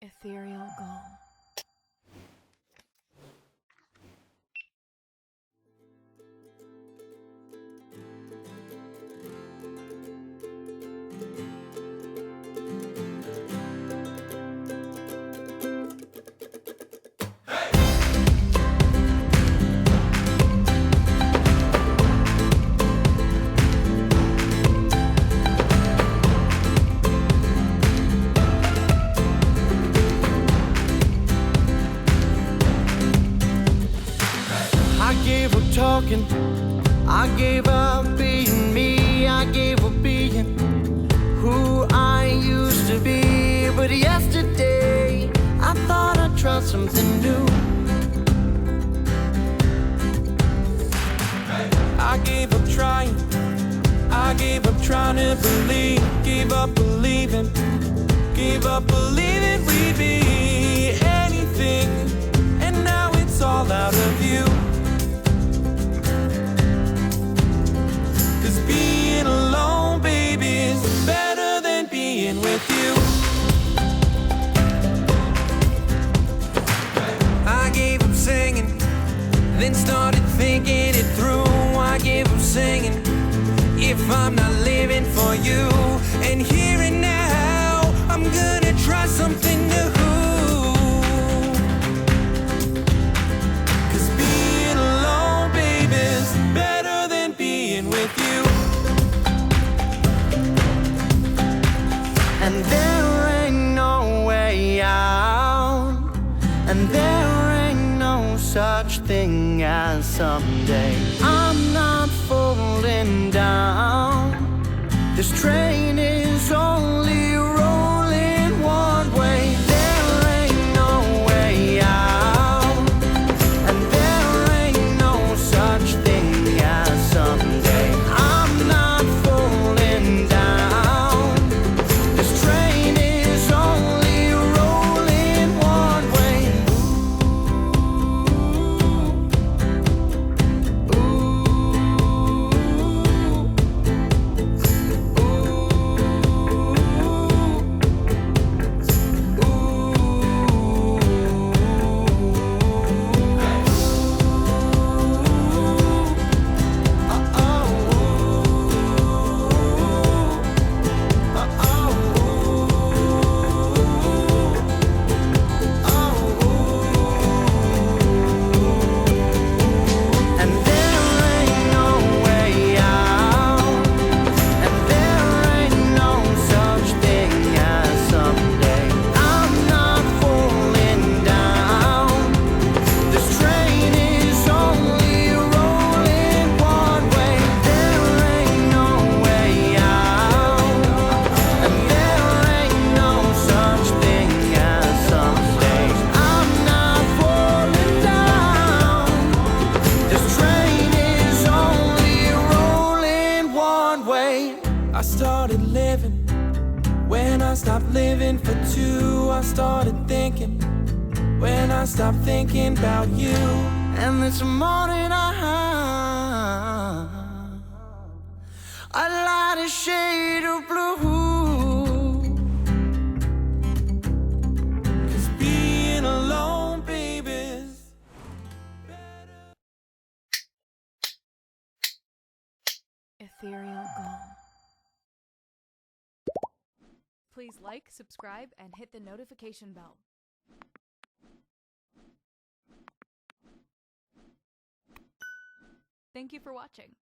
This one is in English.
Ethereal Gull. I gave up talking, I gave up being me, I gave up being who I used to be. But yesterday, I thought I'd try something new. I gave up trying, I gave up trying to believe, gave up believing we'd be anything, and now it's all out of you. Being alone, baby, is better than being with you. I gave up singing, then started thinking it through. I gave up singing if I'm not living for you. And here and now, I'm gonna try something new. 'Cause being alone, baby, is better than being with you. And there ain't no way out, and there ain't no such thing as someday. I'm not falling down. This train is only rolling one way. There ain't no way out, and there ain't no such thing as someday. I'm not falling down. This train is only rolling one way. And there ain't no way out, and there ain't no such thing as someday. I'm not falling down. This train is only rolling one way. There ain't no way out, and there ain't no such thing as someday. I'm not falling down. This train is only rolling one way. I started living when I stopped living for two. I started thinking when I stopped thinking about you. And this morning I light a shade of blue. 'Cause being alone, baby's better. Ethereal Gull. Please like, subscribe, and hit the notification bell. Thank you for watching.